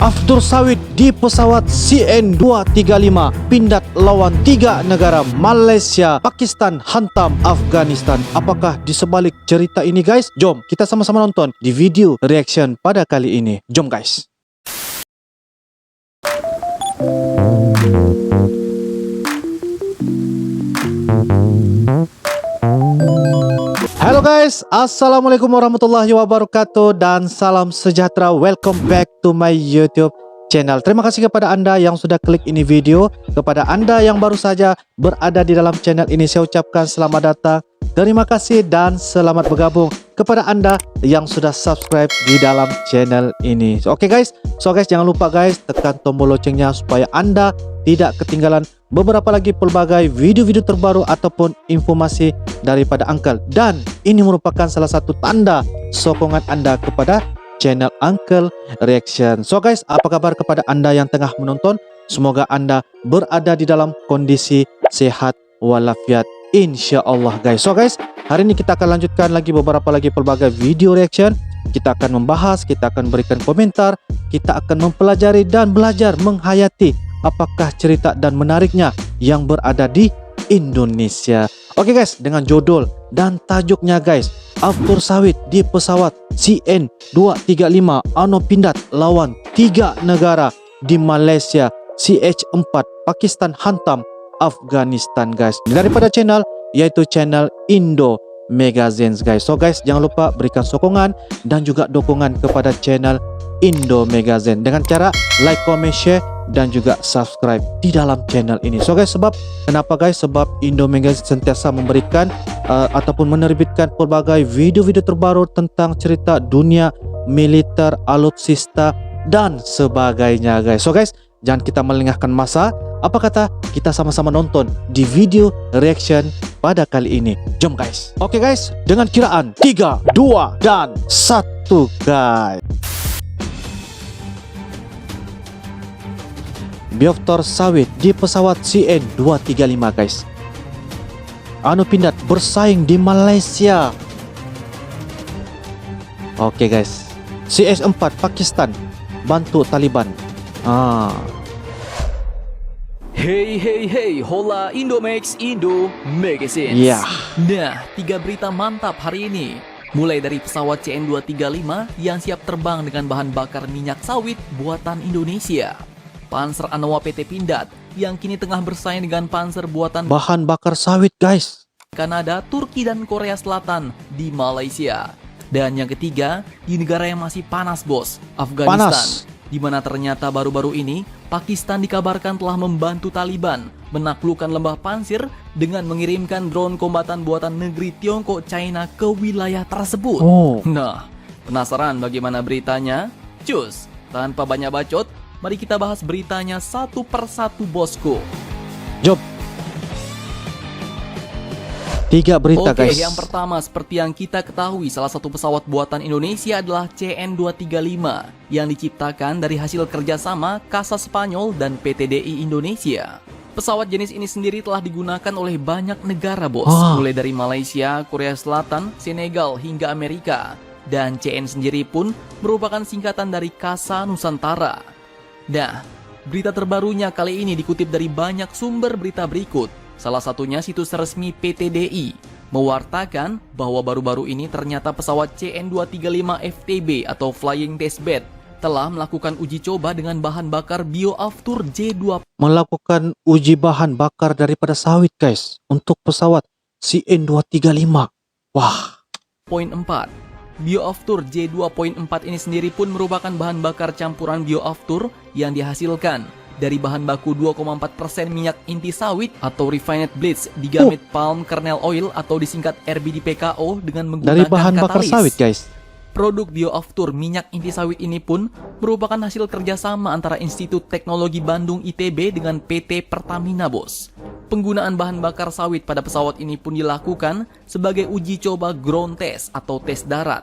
Aftur sawit di pesawat CN235 Pindad lawan 3 negara Malaysia, Pakistan hantam Afghanistan. Apakah di sebalik cerita ini guys? Jom kita sama-sama nonton di video reaction pada kali ini. Jom guys. Halo guys, assalamualaikum warahmatullahi wabarakatuh dan salam sejahtera. Welcome back to my YouTube channel. Terima kasih kepada anda yang sudah klik ini video. Kepada anda yang baru saja berada di dalam channel ini, saya ucapkan selamat datang. Terima kasih dan selamat bergabung kepada anda yang sudah subscribe di dalam channel ini. Oke guys, jangan lupa guys tekan tombol loncengnya supaya anda tidak ketinggalan beberapa lagi pelbagai video-video terbaru ataupun informasi daripada Uncle. Dan ini merupakan salah satu tanda sokongan anda kepada channel Uncle Reaction. So guys, apa kabar kepada anda yang tengah menonton? Semoga anda berada di dalam kondisi sehat walafiat, insya Allah guys. So guys, hari ini kita akan lanjutkan lagi beberapa lagi pelbagai video reaction. Kita akan membahas, kita akan berikan komentar, kita akan mempelajari dan belajar menghayati apakah cerita dan menariknya yang berada di Indonesia. Oke guys, dengan judul dan tajuknya guys, Aftur sawit di pesawat CN235 Pindad lawan 3 negara di Malaysia, CH4 Pakistan hantam Afghanistan guys. Daripada channel yaitu channel Indo Magazines guys. So guys, jangan lupa berikan sokongan dan juga dukungan kepada channel Indo Magazine dengan cara like, comment, share dan juga subscribe di dalam channel ini. So guys, kenapa guys? Sebab Indo Magazine sentiasa memberikan ataupun menerbitkan pelbagai video-video terbaru tentang cerita dunia militer, alutsista dan sebagainya guys. So guys, jangan kita melengahkan masa. Apa kata kita sama-sama nonton di video reaction pada kali ini. Jom guys. Oke guys, dengan kiraan 3, 2 dan 1 guys. Aftur sawit di pesawat CN235 guys. Pindad bersaing di Malaysia. Oke guys, CH4 Pakistan bantu Taliban. Hey, hola Indomax, Indo Magazines. Yeah. Nah, 3 berita mantap hari ini. Mulai dari pesawat CN235 yang siap terbang dengan bahan bakar minyak sawit buatan Indonesia. Panzer Anoa PT Pindad yang kini tengah bersaing dengan Panzer buatan bahan bakar sawit guys, Kanada, Turki dan Korea Selatan di Malaysia. Dan yang ketiga, di negara yang masih panas bos, Afghanistan. Di mana ternyata baru-baru ini Pakistan dikabarkan telah membantu Taliban menaklukkan lembah Pansir dengan mengirimkan drone kombatan buatan negeri Tiongkok China ke wilayah tersebut. Nah, penasaran bagaimana beritanya? Cus, tanpa banyak bacot, mari kita bahas beritanya satu persatu bosku. Jom. 3 berita Oke, guys. yang pertama seperti yang kita ketahui, salah satu pesawat buatan Indonesia adalah CN235 yang diciptakan dari hasil kerjasama Kasa Spanyol dan PTDI Indonesia. Pesawat jenis ini sendiri telah digunakan oleh banyak negara bos, mulai dari Malaysia, Korea Selatan, Senegal hingga Amerika. Dan CN sendiri pun merupakan singkatan dari Kasa Nusantara. Nah, berita terbarunya kali ini dikutip dari banyak sumber berita berikut. Salah satunya situs resmi PTDI mewartakan bahwa baru-baru ini ternyata pesawat CN235 FTB atau Flying Testbed telah melakukan uji coba dengan bahan bakar Bioaftur J2. Melakukan uji bahan bakar daripada sawit guys untuk pesawat CN235. Wah. Poin 4. Bioaftur J2.4 ini sendiri pun merupakan bahan bakar campuran bioaftur yang dihasilkan dari bahan baku 2,4% minyak inti sawit atau refined bleached digamit palm kernel oil atau disingkat RBDPKO dengan menggunakan dari bahan bakar katalis. sawit guys. Produk bioaftur minyak inti sawit ini pun merupakan hasil kerjasama antara Institut Teknologi Bandung ITB dengan PT Pertamina bos. Penggunaan bahan bakar sawit pada pesawat ini pun dilakukan sebagai uji coba ground test atau tes darat.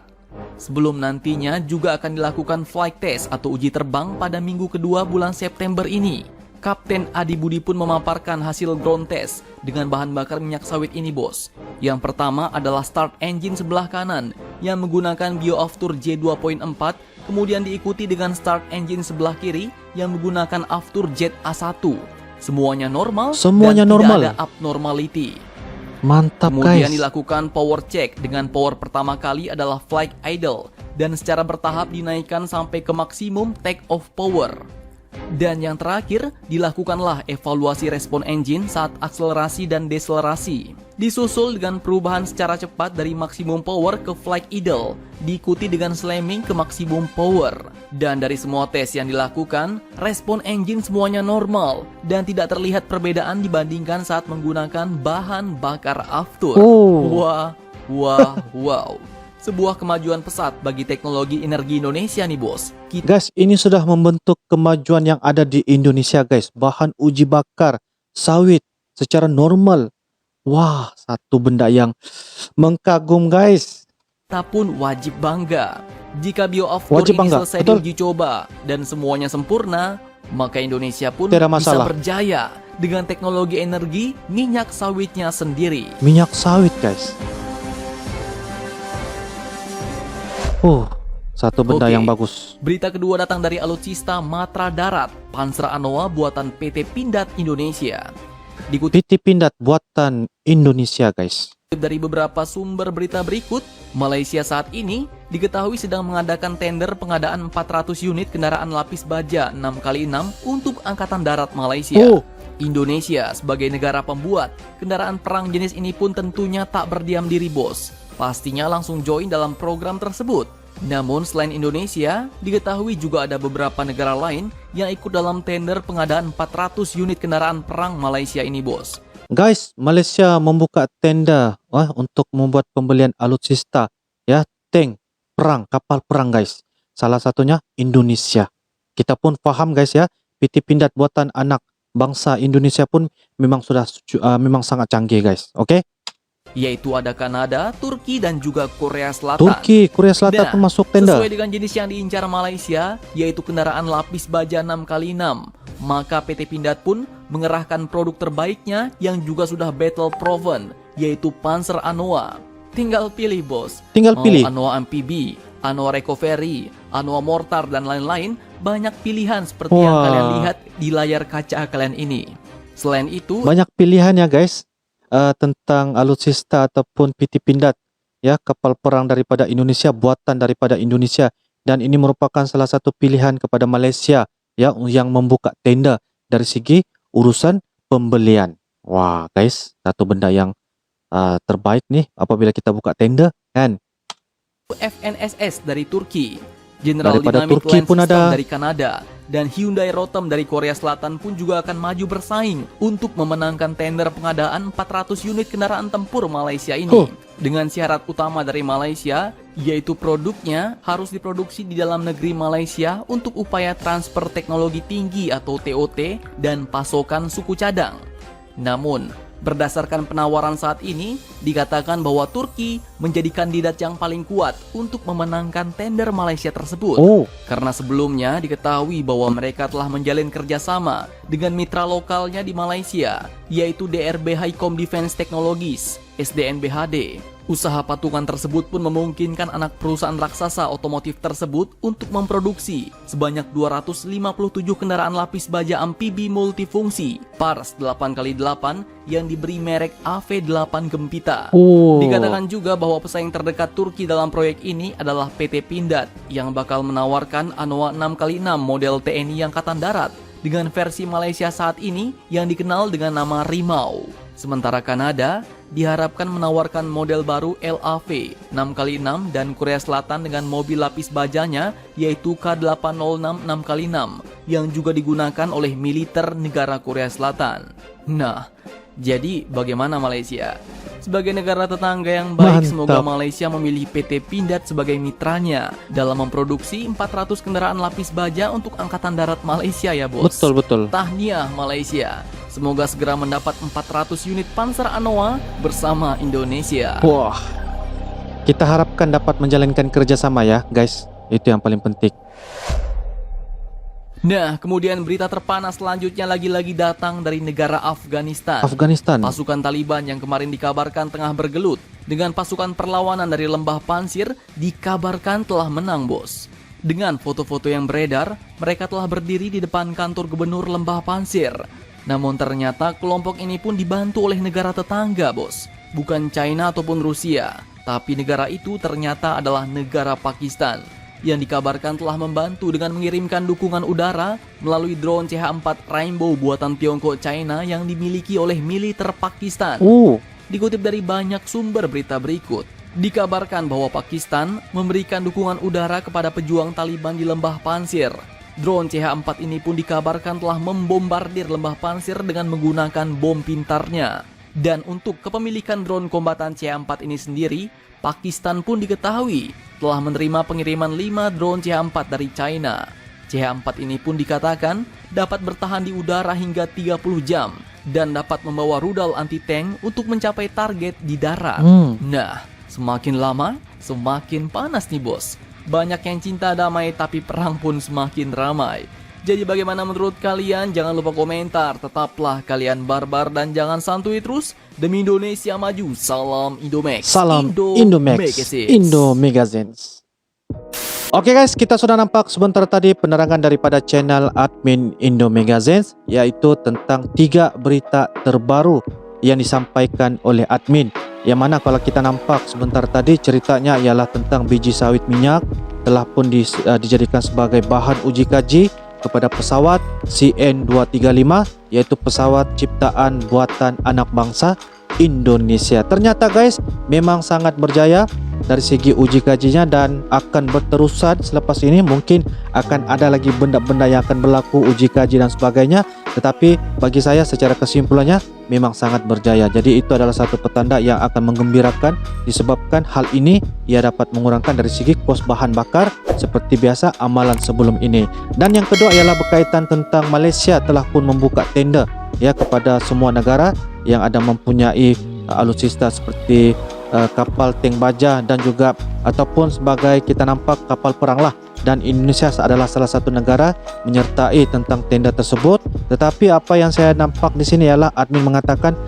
Sebelum nantinya juga akan dilakukan flight test atau uji terbang pada minggu kedua bulan September ini. Kapten Adi Budi pun memaparkan hasil ground test dengan bahan bakar minyak sawit ini bos. Yang pertama adalah start engine sebelah kanan yang menggunakan Bioaftur J2.4 kemudian diikuti dengan start engine sebelah kiri yang menggunakan Afturjet A1. Semuanya normal Semuanya dan normal. tidak ada abnormality. Mantap Kemudian guys. dilakukan power check dengan power pertama kali adalah flight idle dan secara bertahap dinaikkan sampai ke maksimum take off power. Dan yang terakhir, dilakukanlah evaluasi respon engine saat akselerasi dan deselerasi. Disusul dengan perubahan secara cepat dari maksimum power ke flight idle, diikuti dengan slamming ke maksimum power. Dan dari semua tes yang dilakukan, respon engine semuanya normal dan tidak terlihat perbedaan dibandingkan saat menggunakan bahan bakar aftur. Oh. Wow. Sebuah kemajuan pesat bagi teknologi energi Indonesia nih bos. Guys, ini sudah membentuk kemajuan yang ada di Indonesia guys. Bahan uji bakar sawit secara normal. Wah, satu benda yang mengkagum guys. Kita pun wajib bangga. Jika Wajib bioaftur ini bangga, selesai betul. diuji coba dan semuanya sempurna, maka Indonesia pun Tidak bisa masalah. berjaya dengan teknologi energi minyak sawitnya sendiri. Minyak sawit guys. Satu benda Oke. yang bagus. Berita kedua datang dari alutsista Matra Darat, Panzer Anoa buatan PT Pindad Indonesia. Dikutip PT Pindad buatan Indonesia guys. dari beberapa sumber berita berikut, Malaysia saat ini diketahui sedang mengadakan tender pengadaan 400 unit kendaraan lapis baja 6x6 untuk Angkatan Darat Malaysia. Oh. Indonesia sebagai negara pembuat kendaraan perang jenis ini pun tentunya tak berdiam diri bos. Pastinya langsung join dalam program tersebut. Namun selain Indonesia, diketahui juga ada beberapa negara lain yang ikut dalam tender pengadaan 400 unit kendaraan perang Malaysia ini bos. Guys, Malaysia membuka tenda untuk membuat pembelian alutsista ya, tank perang, kapal perang guys. Salah satunya Indonesia. Kita pun paham guys ya, PT Pindad buatan anak bangsa Indonesia pun memang sudah memang sangat canggih guys. Oke? Yaitu ada Kanada, Turki, dan juga Korea Selatan. Turki, Korea Selatan Nah, pun masuk tenda. Sesuai dengan jenis yang diincar Malaysia, yaitu kendaraan lapis baja 6x6, maka PT Pindad pun mengerahkan produk terbaiknya yang juga sudah battle proven, yaitu Panzer Anoa. Tinggal pilih bos, Tinggal mau pilih. Anoa MPB, Anoa Recovery, Anoa Mortar, dan lain-lain. Banyak pilihan seperti yang Wah. kalian lihat di layar kaca kalian ini. Selain itu, Banyak pilihan ya guys tentang alutsista ataupun PT Pindad ya, kapal perang daripada Indonesia, buatan daripada Indonesia, dan ini merupakan salah satu pilihan kepada Malaysia ya yang membuka tenda dari segi urusan pembelian. Wah guys, satu benda yang terbaik nih apabila kita buka tenda kan. FNSS dari Turki, General Daripada Dynamic Turki Land pun System ada. dari Kanada, dan Hyundai Rotem dari Korea Selatan pun juga akan maju bersaing untuk memenangkan tender pengadaan 400 unit kendaraan tempur Malaysia ini. Dengan syarat utama dari Malaysia, yaitu produknya harus diproduksi di dalam negeri Malaysia untuk upaya transfer teknologi tinggi atau TOT dan pasokan suku cadang. Namun, berdasarkan penawaran saat ini, dikatakan bahwa Turki menjadi kandidat yang paling kuat untuk memenangkan tender Malaysia tersebut. Karena sebelumnya diketahui bahwa mereka telah menjalin kerjasama dengan mitra lokalnya di Malaysia, yaitu DRB Highcom Defense Technologies, SDNBHD. Usaha patungan tersebut pun memungkinkan anak perusahaan raksasa otomotif tersebut untuk memproduksi sebanyak 257 kendaraan lapis baja amfibi multifungsi Pars 8x8 yang diberi merek AV8 Gempita. Dikatakan juga bahwa pesaing terdekat Turki dalam proyek ini adalah PT Pindad yang bakal menawarkan Anoa 6x6 model TNI Angkatan Darat dengan versi Malaysia saat ini yang dikenal dengan nama Rimau. Sementara Kanada diharapkan menawarkan model baru LAV 6x6 dan Korea Selatan dengan mobil lapis bajanya yaitu K806 6x6 yang juga digunakan oleh militer negara Korea Selatan. Nah, jadi bagaimana Malaysia? Sebagai negara tetangga yang baik, semoga Malaysia memilih PT Pindad sebagai mitranya dalam memproduksi 400 kendaraan lapis baja untuk Angkatan Darat Malaysia ya bos. Betul. Tahniah Malaysia. Semoga segera mendapat 400 unit Panzer Anoa bersama Indonesia. Wah, kita harapkan dapat menjalankan kerjasama ya guys. Itu yang paling penting. Nah, kemudian berita terpanas selanjutnya lagi-lagi datang dari negara Afghanistan. Pasukan Taliban yang kemarin dikabarkan tengah bergelut dengan pasukan perlawanan dari Lembah Pansir dikabarkan telah menang bos. Dengan foto-foto yang beredar, mereka telah berdiri di depan kantor gubernur Lembah Pansir. Namun ternyata kelompok ini pun dibantu oleh negara tetangga, bos. Bukan China ataupun Rusia, tapi negara itu ternyata adalah negara Pakistan, yang dikabarkan telah membantu dengan mengirimkan dukungan udara melalui drone CH-4 Rainbow buatan Tiongkok China yang dimiliki oleh militer Pakistan. Dikutip dari banyak sumber berita berikut, dikabarkan bahwa Pakistan memberikan dukungan udara kepada pejuang Taliban di Lembah Pansir. Drone CH-4 ini pun dikabarkan telah membombardir Lembah Pansir dengan menggunakan bom pintarnya. Dan untuk kepemilikan drone kombatan CH-4 ini sendiri, Pakistan pun diketahui telah menerima pengiriman 5 drone CH-4 dari China. CH-4 ini pun dikatakan dapat bertahan di udara hingga 30 jam dan dapat membawa rudal anti-tank untuk mencapai target di darat. Nah, semakin lama, semakin panas nih bos. Banyak yang cinta damai tapi perang pun semakin ramai. Jadi bagaimana menurut kalian? Jangan lupa komentar. Tetaplah kalian barbar dan jangan santuy terus. Demi Indonesia maju. Salam Indomax. Salam Indomax. Indo Magazines. Oke guys, kita sudah nampak sebentar tadi penerangan daripada channel admin Indo Magazines, yaitu tentang 3 berita terbaru yang disampaikan oleh admin. Yang mana kalau kita nampak sebentar tadi ceritanya ialah tentang biji sawit minyak telah pun dijadikan sebagai bahan uji kaji kepada pesawat CN235, yaitu pesawat ciptaan buatan anak bangsa Indonesia. Ternyata guys, memang sangat berjaya dari segi uji kajinya dan akan berterusan selepas ini. Mungkin akan ada lagi benda-benda yang akan berlaku uji kaji dan sebagainya, tetapi bagi saya secara kesimpulannya memang sangat berjaya. Jadi itu adalah satu petanda yang akan menggembirakan, disebabkan hal ini ia dapat mengurangkan dari segi kos bahan bakar seperti biasa amalan sebelum ini. Dan yang kedua ialah berkaitan tentang Malaysia telah pun membuka tender ya kepada semua negara yang ada mempunyai alutsista seperti kapal tank baja dan juga ataupun sebagai kita nampak kapal perang lah. Dan Indonesia adalah salah satu negara menyertai tentang tender tersebut. Tetapi apa yang saya nampak di sini ialah admin mengatakan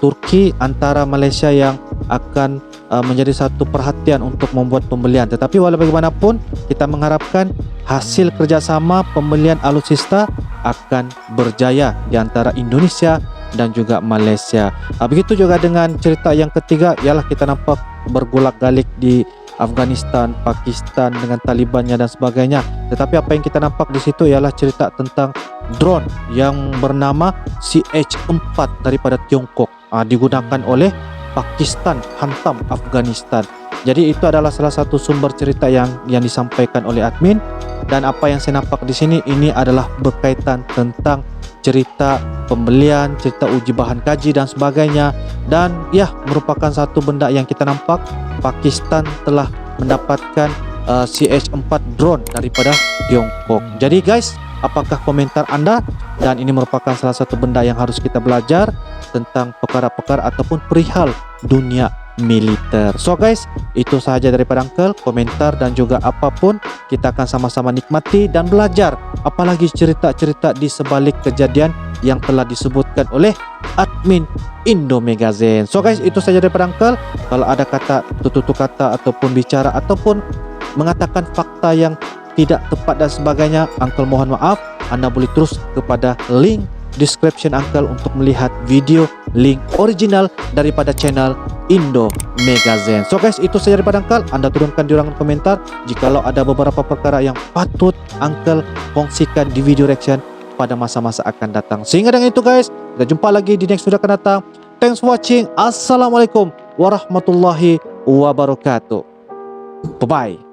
Turki antara Malaysia yang akan menjadi satu perhatian untuk membuat pembelian. Tetapi walau bagaimanapun kita mengharapkan hasil kerjasama pembelian alutsista akan berjaya di antara Indonesia dan juga Malaysia. Begitu juga dengan cerita yang ketiga ialah kita nampak bergolak-galik di Afghanistan, Pakistan dengan Talibannya dan sebagainya. Tetapi apa yang kita nampak di situ ialah cerita tentang drone yang bernama CH-4 daripada Tiongkok digunakan oleh Pakistan hantam Afghanistan. Jadi itu adalah salah satu sumber cerita yang disampaikan oleh admin. Dan apa yang saya nampak di sini ini adalah berkaitan tentang cerita pembelian, cerita uji bahan kaji dan sebagainya. Dan ya, merupakan satu benda yang kita nampak Pakistan telah mendapatkan CH-4 drone daripada Tiongkok. Jadi guys, apakah komentar Anda? Dan ini merupakan salah satu benda yang harus kita belajar tentang perkara-perkara ataupun perihal dunia militer. So guys, itu sahaja daripada Uncle. Komentar dan juga apapun kita akan sama-sama nikmati dan belajar, apalagi cerita-cerita di sebalik kejadian yang telah disebutkan oleh admin Indo Magazine. So guys, itu saja daripada Uncle. Kalau ada kata tutur kata ataupun bicara ataupun mengatakan fakta yang tidak tepat dan sebagainya, Uncle mohon maaf. Anda boleh terus kepada link description Uncle untuk melihat video link original daripada channel Indo Magazine. So guys, itu saja daripada Uncle. Anda turunkan di ruangan komentar jikalau ada beberapa perkara yang patut Uncle kongsikan di video reaction pada masa-masa akan datang. Sehingga dengan itu guys, kita jumpa lagi di next video akan datang. Thanks for watching. Assalamualaikum warahmatullahi wabarakatuh. Bye bye.